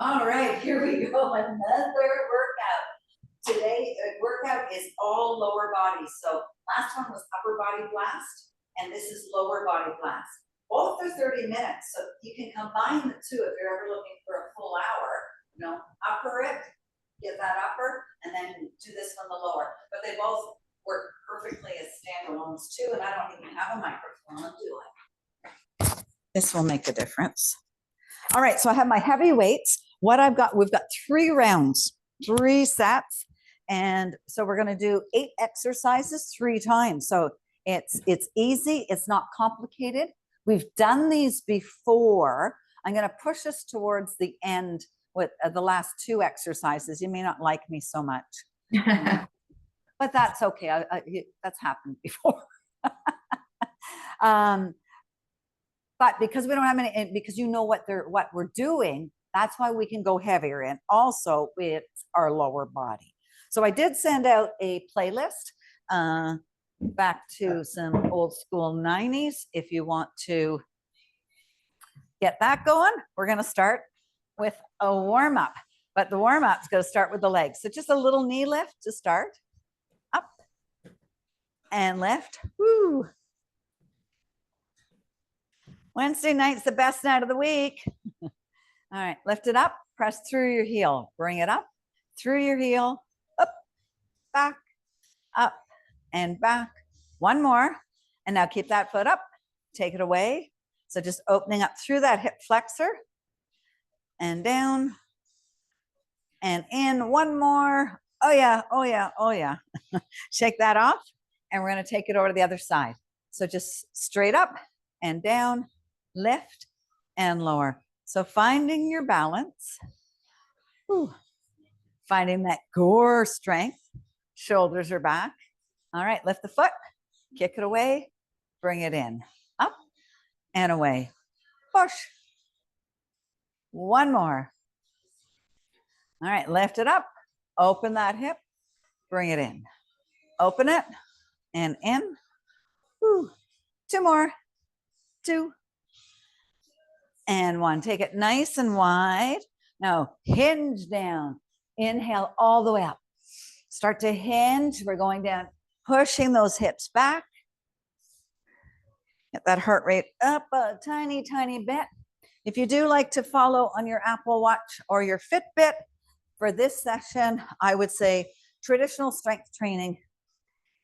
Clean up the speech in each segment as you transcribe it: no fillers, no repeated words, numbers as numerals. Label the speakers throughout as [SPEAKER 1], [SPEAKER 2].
[SPEAKER 1] All right, here we go. Another workout. Today, workout is all lower body. So last one was upper body blast, and this is lower body blast. Both are 30 minutes, so you can combine the two if you're ever looking for a full hour. You know, upper it, get that upper, and then do this one the lower. But they both work perfectly as standalones too, and I don't even have a microphone. I'll do it. This will make a difference. All right, so I have my heavy weights. What I've got, we've got 3 rounds, 3 sets. And so we're going to do 8 exercises 3 times. So it's easy. It's not complicated. We've done these before. I'm going to push us towards the end with the last 2 exercises. You may not like me so much, but that's okay. That's happened before. But because we don't have any, because you know what we're doing, that's why we can go heavier. And also it's our lower body. So I did send out a playlist back to some old school 90s. If you want to get that going, we're going to start with a warm up. But the warm up is going to start with the legs. So just a little knee lift to start. Up and lift. Woo. Wednesday night's the best night of the week. All right, lift it up, press through your heel, bring it up, through your heel, up, and back. One more, and now keep that foot up, take it away. So just opening up through that hip flexor, and down, and in. One more. Oh yeah, oh yeah, oh yeah. Shake that off, and we're gonna take it over to the other side. So just straight up and down, lift and lower. So finding your balance, finding that core strength, shoulders are back. All right, lift the foot, kick it away, bring it in, up and away, push. One more. All right, lift it up, open that hip, bring it in, open it and in. 2 more, 2 and 1. Take it nice and wide. Now hinge down. Inhale all the way up. Start to hinge. We're going down, pushing those hips back. Get that heart rate up a tiny, tiny bit. If you do like to follow on your Apple Watch or your Fitbit, for this session, I would say traditional strength training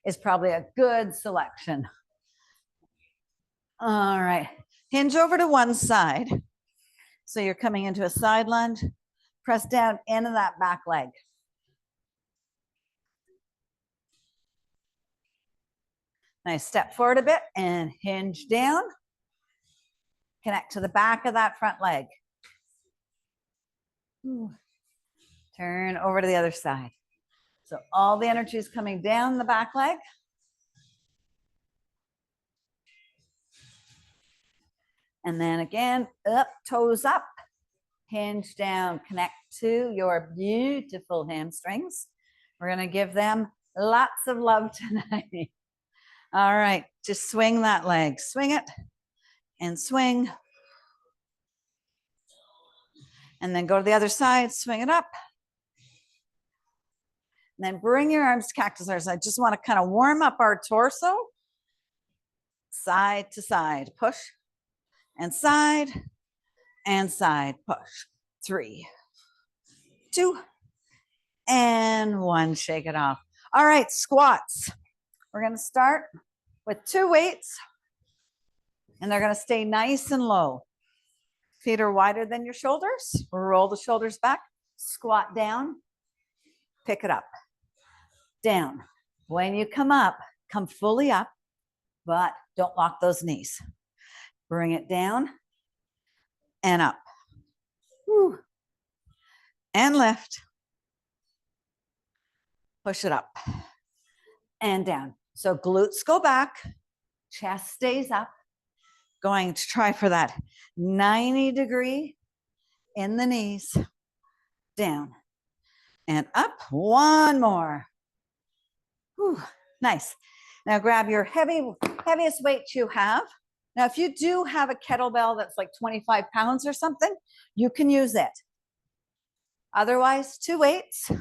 [SPEAKER 1] is probably a good selection. All right, hinge over to one side. So you're coming into a side lunge, press down into that back leg. Nice, step forward a bit and hinge down. Connect to the back of that front leg. Turn over to the other side. So all the energy is coming down the back leg. And then again, up, toes up, hinge down, connect to your beautiful hamstrings. We're going to give them lots of love tonight. All right, just swing that leg. Swing it and swing. And then go to the other side, swing it up. And then bring your arms to cactus arms. I just want to kind of warm up our torso. Side to side, push. And side, push. 3, 2, and 1. Shake it off. All right, squats. We're going to start with 2 weights, and they're going to stay nice and low. Feet are wider than your shoulders. Roll the shoulders back. Squat down. Pick it up. Down. When you come up, come fully up, but don't lock those knees. Bring it down and up. Woo. And lift. Push it up and down. So glutes go back, chest stays up. Going to try for that 90-degree in the knees. Down and up. One more. Whew. Nice. Now grab your heaviest weight you have. Now, if you do have a kettlebell that's like 25 pounds or something, you can use it. Otherwise, 2 weights.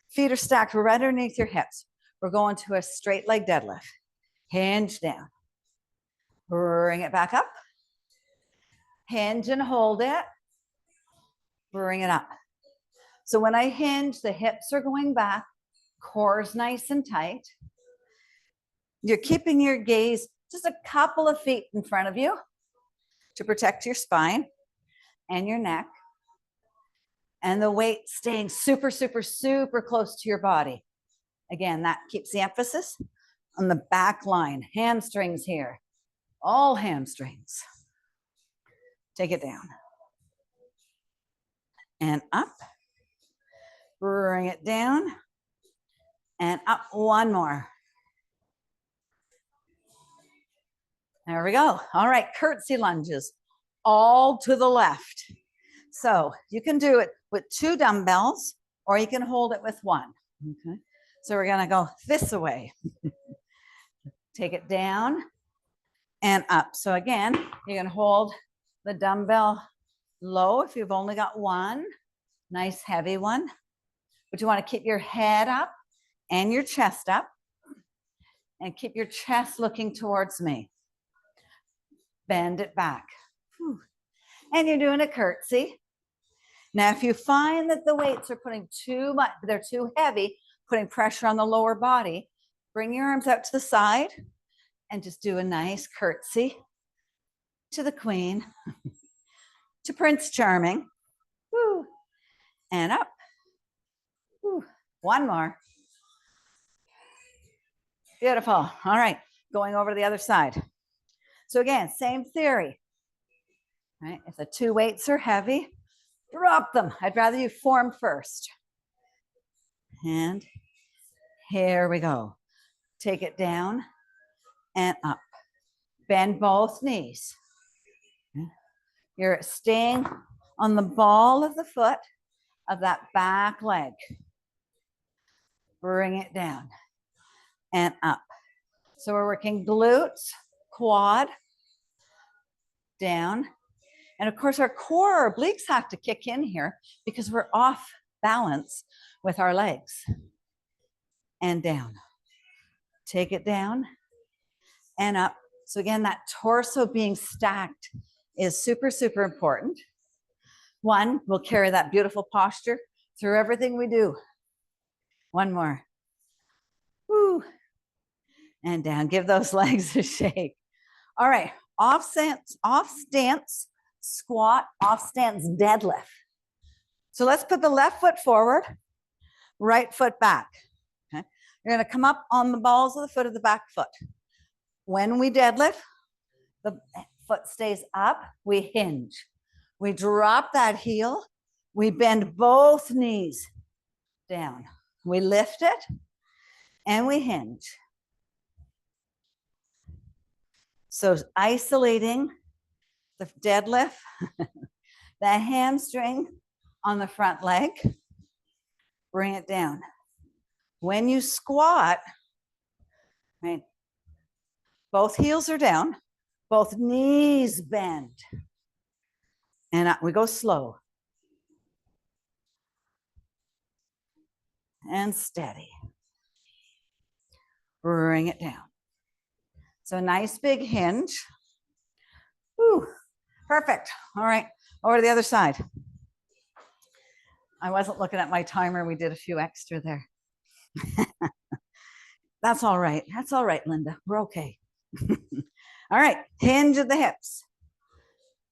[SPEAKER 1] Feet are stacked right underneath your hips. We're going to a straight leg deadlift. Hinge down. Bring it back up. Hinge and hold it. Bring it up. So when I hinge, the hips are going back. Core is nice and tight. You're keeping your gaze just a couple of feet in front of you to protect your spine and your neck. And the weight staying super, super, super close to your body. Again, that keeps the emphasis on the back line. Hamstrings here. All hamstrings. Take it down. And up. Bring it down. And up. One more. There we go. All right, curtsy lunges. All to the left. So you can do it with 2 dumbbells, or you can hold it with 1. Okay. So we're gonna go this way. Take it down and up. So again, you can hold the dumbbell low if you've only got 1, nice heavy one. But you wanna keep your head up and your chest up, and keep your chest looking towards me. Bend it back. Whew. And you're doing a curtsy. Now, if you find that the weights are putting too much, they're too heavy, putting pressure on the lower body, bring your arms out to the side and just do a nice curtsy to the Queen, to Prince Charming. Woo. And up. Woo. One more. Beautiful. All right, going over to the other side. So again, same theory. Right? If the 2 weights are heavy, drop them. I'd rather you form first. And here we go. Take it down and up. Bend both knees. You're staying on the ball of the foot of that back leg. Bring it down and up. So we're working glutes, quad, down. And of course, our core, our obliques have to kick in here because we're off balance with our legs. And down. Take it down and up. So again, that torso being stacked is super, super important. 1, we'll carry that beautiful posture through everything we do. 1 more. Woo. And down. Give those legs a shake. All right. Off stance, squat, off stance, deadlift. So let's put the left foot forward, right foot back. Okay. You're going to come up on the balls of the foot of the back foot. When we deadlift, the foot stays up, we hinge. We drop that heel, we bend both knees down. We lift it and we hinge. So isolating the deadlift, the hamstring on the front leg, bring it down. When you squat, right, both heels are down, both knees bend, and we go slow and steady. Bring it down. So nice big hinge. Woo, perfect. All right, over to the other side. I wasn't looking at my timer. We did a few extra there. That's all right. That's all right, Linda. We're okay. All right, hinge at the hips.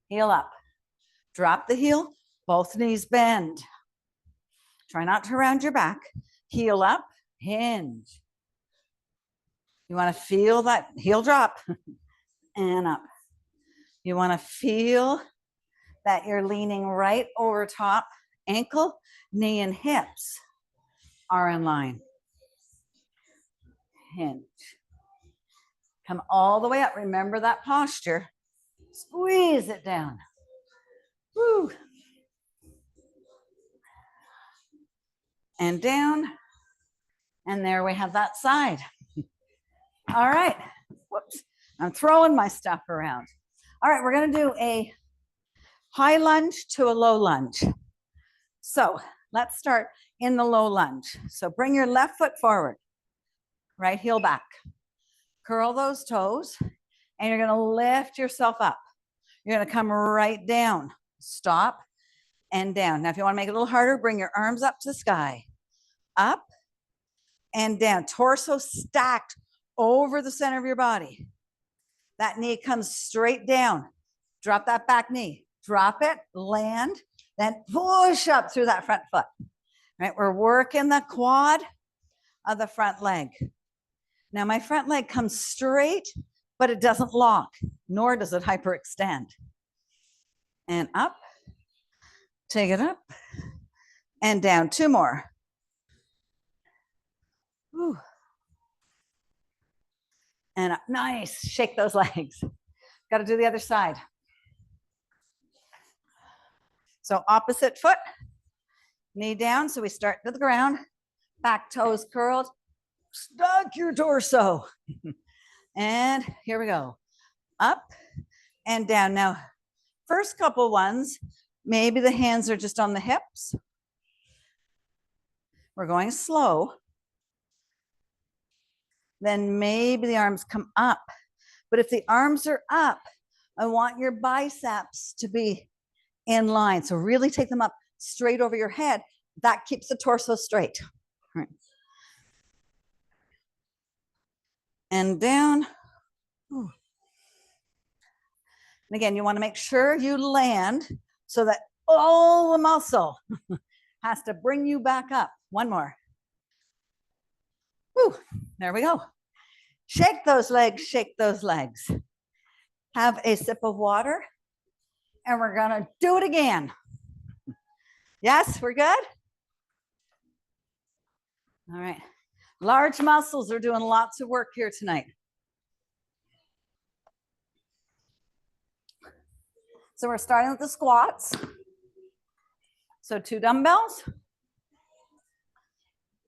[SPEAKER 1] Heel up. Drop the heel. Both knees bend. Try not to round your back. Heel up, hinge. You want to feel that heel drop and up. You want to feel that you're leaning right over top. Ankle, knee, and hips are in line. Hinge. Come all the way up. Remember that posture. Squeeze it down. Woo. And down. And there we have that side. All right. Whoops. I'm throwing my stuff around. All right, we're going to do a high lunge to a low lunge. So let's start in the low lunge. So bring your left foot forward, right heel back. Curl those toes, and you're gonna lift yourself up. You're gonna come right down, stop, and down. Now, if you wanna make it a little harder, bring your arms up to the sky. Up and down, torso stacked over the center of your body. That knee comes straight down. Drop that back knee. Drop it, land, then push up through that front foot. Right, we're working the quad of the front leg. Now my front leg comes straight, but it doesn't lock, nor does it hyperextend. And up, take it up, and down. 2 more. Whew. And up, nice, shake those legs. Got to do the other side. So opposite foot, knee down. So we start to the ground, back toes curled, stuck your torso. And here we go. Up and down. Now, first couple ones, maybe the hands are just on the hips. We're going slow. Then maybe the arms come up. But if the arms are up, I want your biceps to be in line. So really take them up straight over your head. That keeps the torso straight. Right. And down. Ooh. And again, you want to make sure you land so that all the muscle has to bring you back up. 1 more. Woo. There we go. Shake those legs, shake those legs. Have a sip of water, and we're gonna do it again. Yes, we're good? All right. Large muscles are doing lots of work here tonight. So we're starting with the squats. So 2 dumbbells,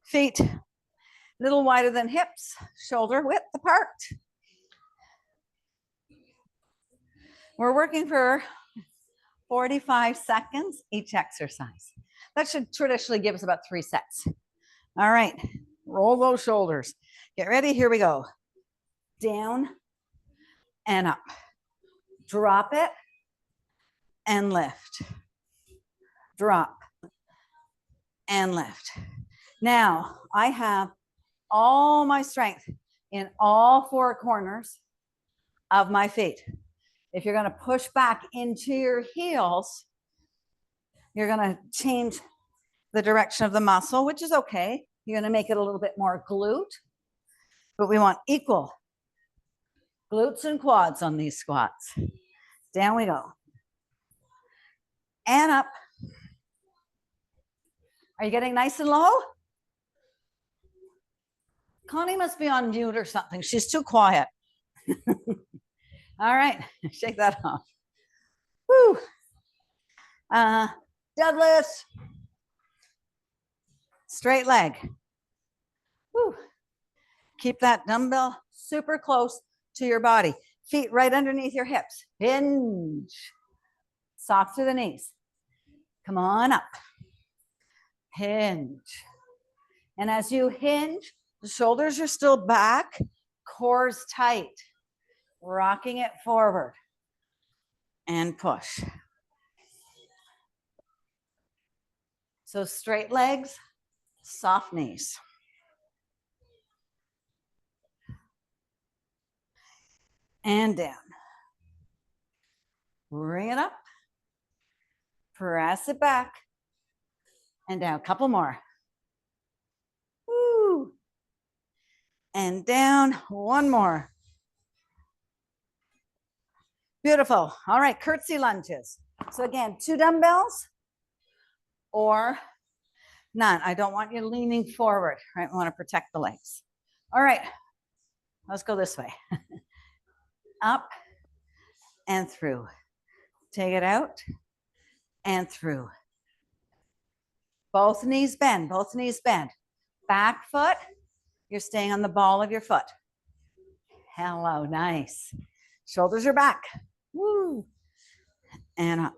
[SPEAKER 1] feet a little wider than hips, shoulder width apart. We're working for 45 seconds each exercise. That should traditionally give us about 3 sets. All right, roll those shoulders. Get ready, here we go. Down and up. Drop it and lift. Drop and lift. Now, I have all my strength in all 4 corners of my feet. If you're going to push back into your heels, you're going to change the direction of the muscle, which is okay. You're going to make it a little bit more glute, but we want equal glutes and quads on these squats. Down we go. And up. Are you getting nice and low? Connie must be on mute or something. She's too quiet. All right, shake that off. Woo. Deadlifts. Straight leg. Woo. Keep that dumbbell super close to your body. Feet right underneath your hips. Hinge. Soft through the knees. Come on up. Hinge. And as you hinge, the shoulders are still back, core's tight. Rocking it forward. And push. So straight legs, soft knees. And down. Bring it up. Press it back. And down. Couple more. Woo. And down. 1 more. Beautiful. All right, curtsy lunges. So again, 2 dumbbells or none. I don't want you leaning forward, right? We want to protect the legs. All right, let's go this way. Up and through. Take it out and through. Both knees bend, both knees bend. Back foot, you're staying on the ball of your foot. Hello, nice. Shoulders are back. Woo. And up.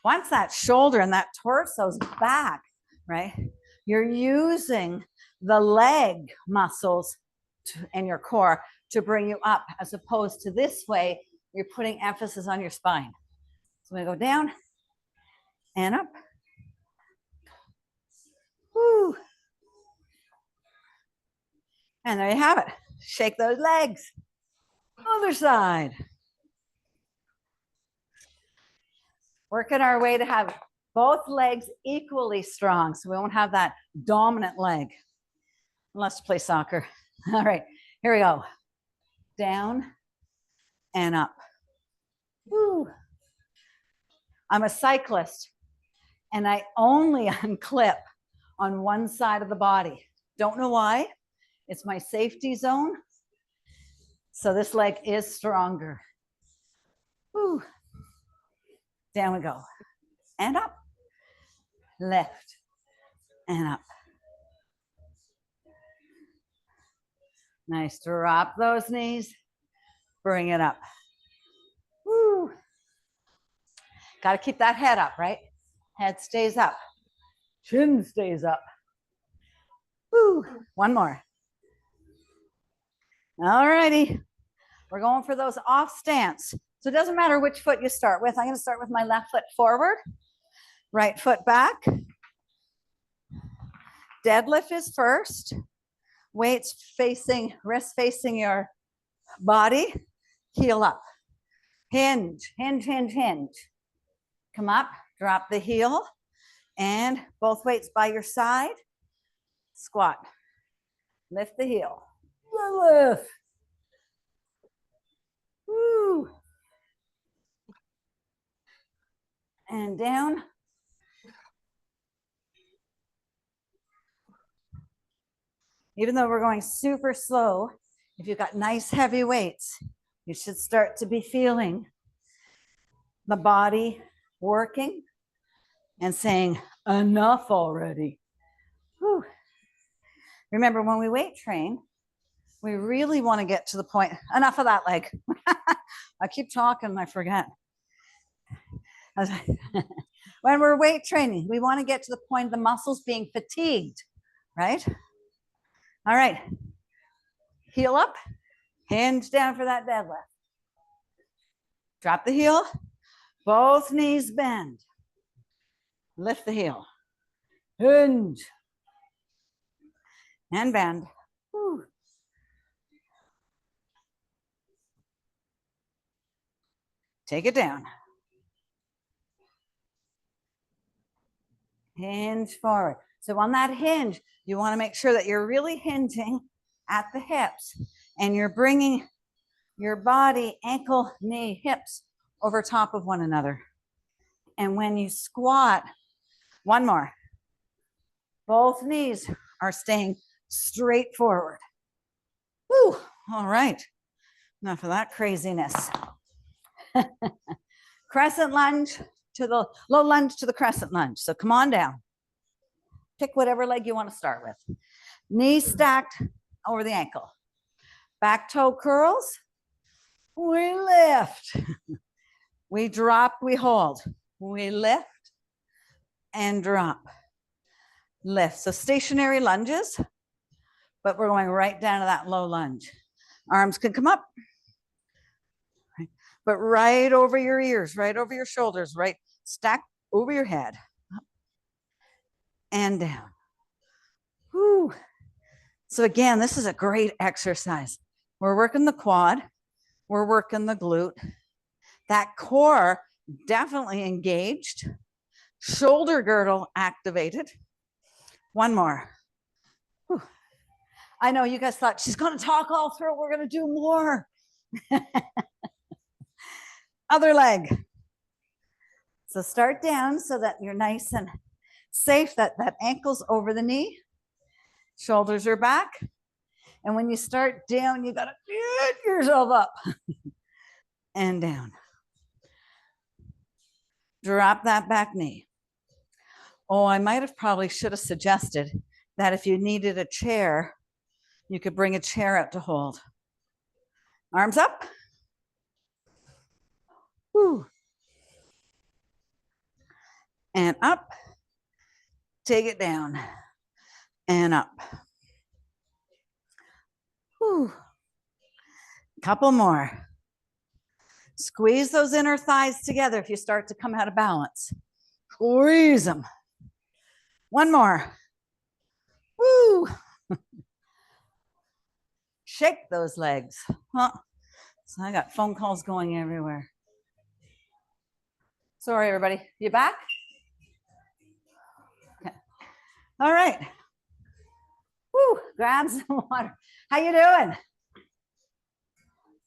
[SPEAKER 2] Once that shoulder and that torso's back, right, you're using the leg muscles and your core to bring you up, as opposed to this way, you're putting emphasis on your spine. So I'm gonna go down and up. Woo. And there you have it. Shake those legs. Other side. Working our way to have both legs equally strong, so we won't have that dominant leg, unless you play soccer. All right, here we go. Down and up. Woo. I'm a cyclist, and I only unclip on one side of the body. Don't know why. It's my safety zone. So this leg is stronger. Woo. Down we go. And up. Left and up. Nice. Drop those knees. Bring it up. Woo. Got to keep that head up, right? Head stays up. Chin stays up. Woo. One more. All righty. We're going for those off stance. So it doesn't matter which foot you start with. I'm going to start with my left foot forward, right foot back. Deadlift is first. Weights facing, wrist facing your body. Heel up. Hinge, hinge, hinge, hinge. Come up, drop the heel, and both weights by your side. Squat. Lift the heel. Lift. Woo. And down. Even though we're going super slow, if you've got nice heavy weights, you should start to be feeling the body working and saying, enough already. Whew. Remember, when we weight train, we really want to get to the point, enough of that leg. I keep talking and I forget. When we're weight training, we want to get to the point of the muscles being fatigued, right? All right. Heel up, hinge down for that deadlift. Drop the heel, both knees bend. Lift the heel, hinge, and bend. Whew. Take it down. Hinge forward. So on that hinge, you want to make sure that you're really hinging at the hips and you're bringing your body, ankle, knee, hips over top of one another. And when you squat, one more, both knees are staying straight forward. Woo, all right. Enough of that craziness. Crescent lunge to the low lunge to the crescent lunge. So come on down. Pick whatever leg you want to start with. Knees stacked over the ankle. Back toe curls. We lift. We drop, we hold. We lift and drop. Lift. So stationary lunges, but we're going right down to that low lunge. Arms can come up, but right over your ears, right over your shoulders, right stack over your head. Up and down. Whew. So again, this is a great exercise. We're working the quad. We're working the glute. That core definitely engaged. Shoulder girdle activated. One more. Whew. I know you guys thought she's going to talk all through. We're going to do more. Other leg. So start down so that you're nice and safe, that ankle's over the knee. Shoulders are back. And when you start down, you got to get yourself up and down. Drop that back knee. Oh, I might have probably should have suggested that if you needed a chair, you could bring a chair out to hold. Arms up. Woo. Take it down and up. Whew. Couple more. Squeeze those inner thighs together if you start to come out of balance. Squeeze them. One more. Woo. Shake those legs. Huh. So I got phone calls going everywhere. Sorry, everybody. You back? Okay. All right. Woo. Grab some water. How you doing?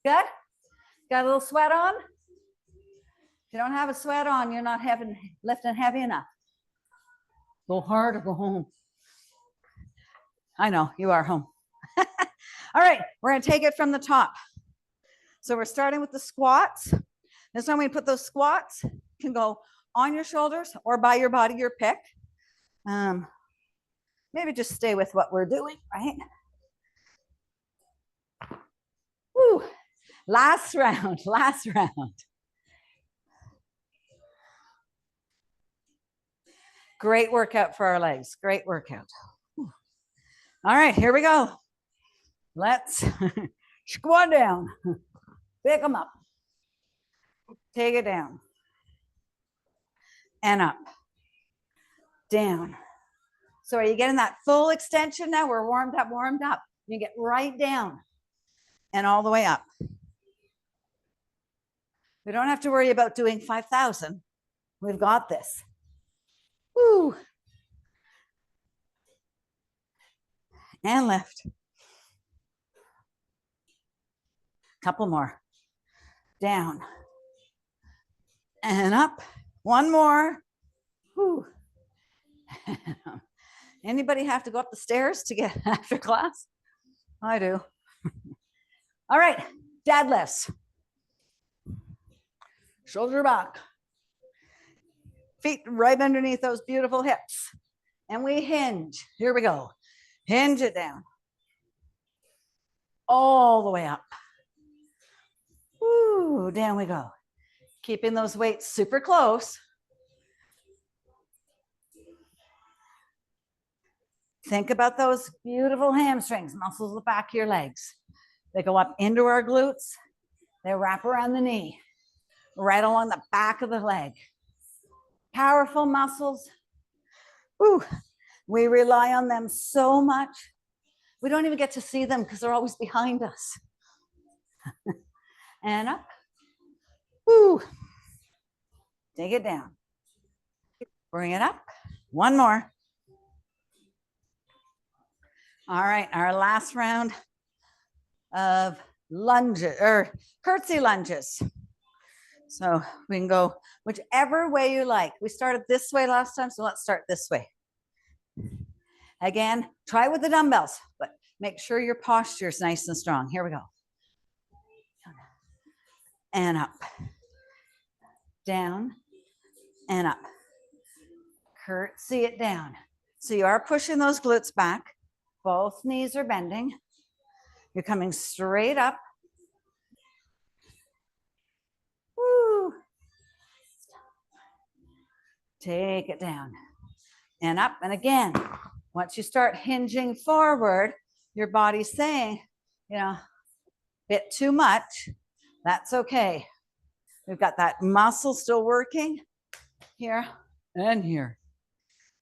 [SPEAKER 2] Good? Got a little sweat on? If you don't have a sweat on, you're not lifting heavy enough. Go hard or go home. I know, you are home. All right, we're gonna take it from the top. So we're starting with the squats. This time we put those squats, can go on your shoulders or by your body, your pick. Maybe just stay with what we're doing, right? Woo. Last round, last round. Great workout for our legs, great workout. Whew. All right, here we go. Let's squat down, pick them up, take it down, and up, down. So are you getting that full extension now? We're warmed up, warmed up. You get right down and all the way up. We don't have to worry about doing 5,000. We've got this. Woo. And lift. Couple more. Down. And up. One more. Woo. Anybody have to go up the stairs to get after class? I do. All right, deadlifts. Shoulder back. Feet right underneath those beautiful hips. And we hinge. Here we go. Hinge it down. All the way up. Woo, down we go. Keeping those weights super close. Think about those beautiful hamstrings, muscles at the back of your legs. They go up into our glutes. They wrap around the knee, right along the back of the leg. Powerful muscles. Ooh, we rely on them so much. We don't even get to see them because they're always behind us. And up. Ooh. Take it down. Bring it up. One more. All right, our last round of lunges or curtsy lunges. So we can go whichever way you like. We started this way last time, so let's start this way. Again, try with the dumbbells, but make sure your posture is nice and strong. Here we go. And up, down, and up. Curtsy it down. So you are pushing those glutes back. Both knees are bending. You're coming straight up. Woo. Take it down and up. And again, once you start hinging forward, your body's saying, you know, bit too much. That's okay. We've got that muscle still working here and here.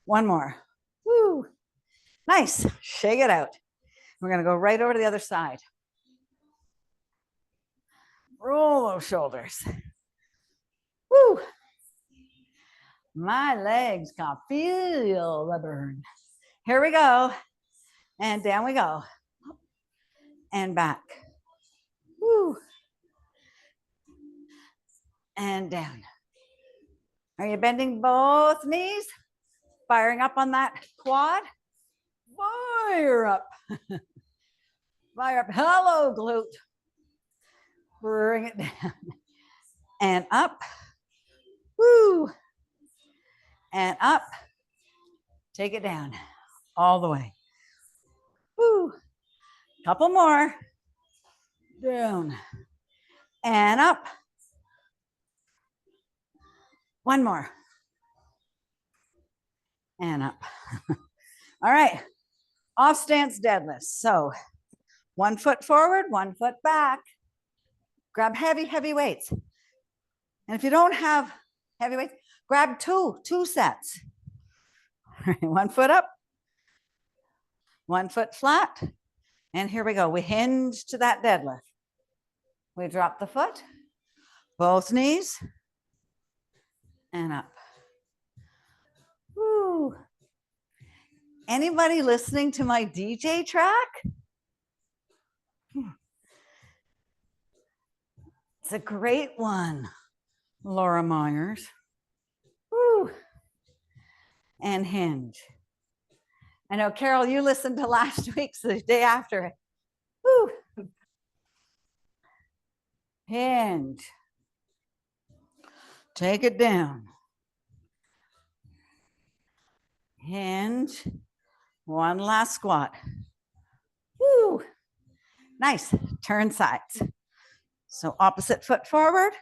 [SPEAKER 2] One more. Woo. Nice. Shake it out. We're going to go right over to the other side. Roll those shoulders. Woo. My legs can feel the burn. Here we go. And down we go. And back. Woo. And down. Are you bending both knees? Firing up on that quad? Fire up. Fire up. Hello, glute. Bring it down. And up. Woo. And up. Take it down. All the way. Woo. Couple more. Down. And up. One more. and up. All right, off stance deadlifts. So 1 foot forward, 1 foot back. Grab heavy, heavy weights. And if you don't have heavy weights, grab two sets. 1 foot up, 1 foot flat. And here we go. We hinge to that deadlift. We drop the foot, both knees, and up. Woo. Anybody listening to my DJ track? It's a great one, Laura Myers. Woo. And hinge. I know, Carol, you listened to last week's, the day after it. Woo. Hinge. Take it down. Hinge. One last squat. Woo. Nice. Turn sides. So opposite foot forward.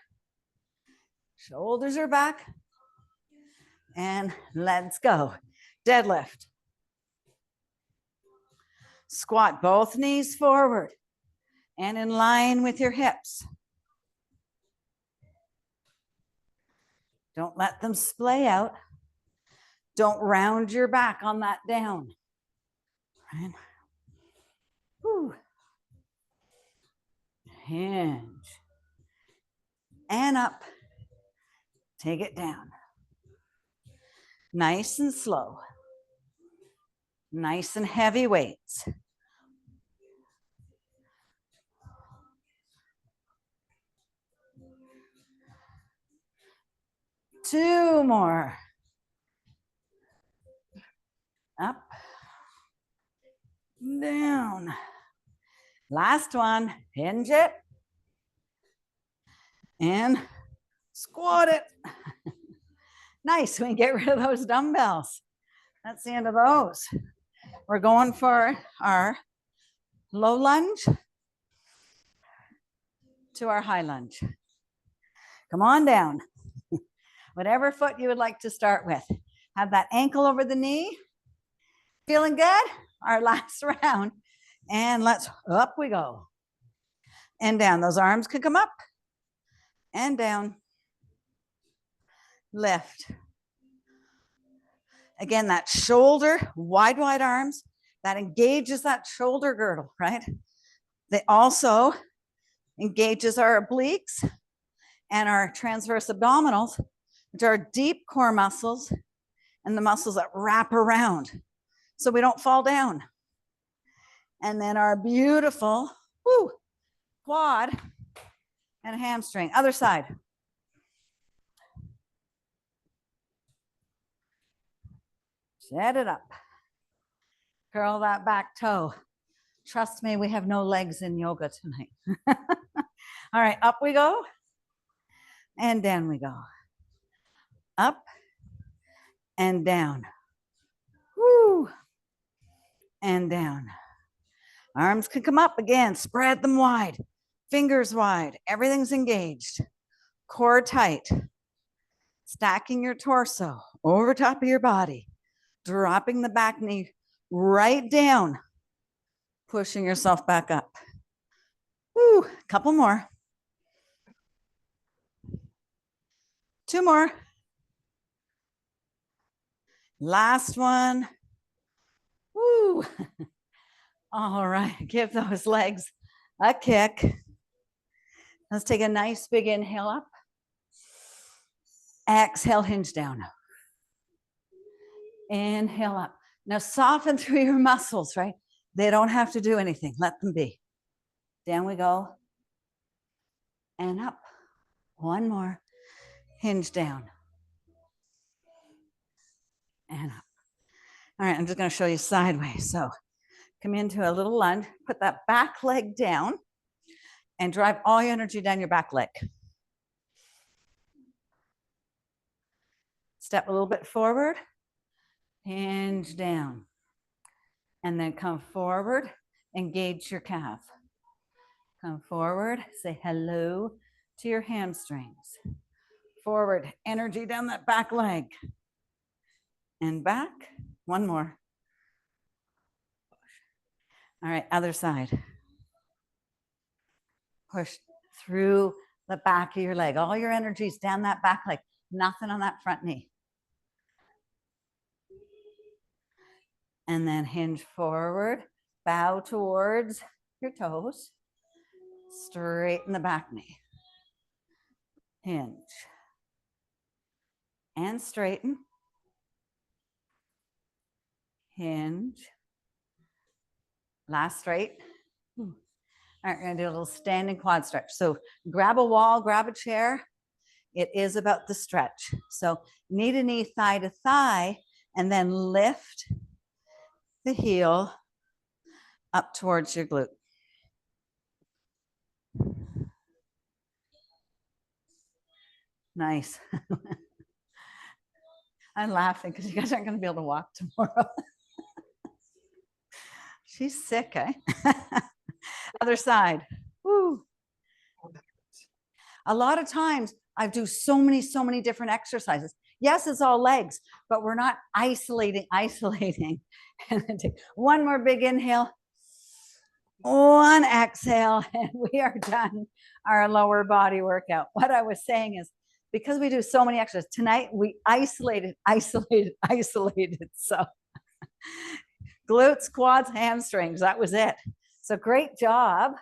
[SPEAKER 2] Shoulders are back. And let's go. Deadlift. Squat both knees forward and in line with your hips. Don't let them splay out. Don't round your back on that down. Right? Woo. Hinge. And up. Take it down. Nice and slow. Nice and heavy weights. Two more. Up. Down. Last one. Hinge it. And squat it. Nice. We can get rid of those dumbbells. That's the end of those. We're going for our low lunge to our high lunge. Come on down. Whatever foot you would like to start with. Have that ankle over the knee. Feeling good? Our last round. And let's, up we go. And down. Those arms can come up and down. Lift. Again, that shoulder, wide arms, that engages that shoulder girdle, right? They also engages our obliques and our transverse abdominals, which are deep core muscles and the muscles that wrap around so we don't fall down. And then our beautiful quad and hamstring. Other side. Set it up. Curl that back toe. Trust me, we have no legs in yoga tonight. All right, up we go. And down we go. Up and down. Woo. And down. Arms can come up again. Spread them wide. Fingers wide. Everything's engaged. Core tight. Stacking your torso over top of your body. Dropping the back knee right down. Pushing yourself back up. Woo, couple more. Two more. Last one. Woo. All right, give those legs a kick. Let's take a nice big inhale up. Exhale, hinge down. Inhale up. Now soften through your muscles, right? They don't have to do anything. Let them be. Down we go. And up. One more. Hinge down. And up. All right, I'm just going to show you sideways. So come into a little lunge. Put that back leg down and drive all your energy down your back leg. Step a little bit forward. Hinge down. And then come forward. Engage your calf. Come forward. Say hello to your hamstrings. Forward. Energy down that back leg. and back. One more. All right, other side. Push through the back of your leg. All your energy's down that back leg. Nothing on that front knee. And then hinge forward, bow towards your toes, straighten the back knee. Hinge and straighten. Hinge. Last straight. All right, we're gonna do a little standing quad stretch. So grab a wall, grab a chair. It is about the stretch. So knee to knee, thigh to thigh, and then lift the heel up towards your glute. Nice. I'm laughing because you guys aren't going to be able to walk tomorrow. She's sick, eh? Other side. Woo. A lot of times I do so many different exercises. Yes, it's all legs, but we're not isolating. And then take one more big inhale, one exhale, and we are done our lower body workout. What I was saying is, because we do so many exercises, tonight we isolated. So glutes, quads, hamstrings, that was it. So great job.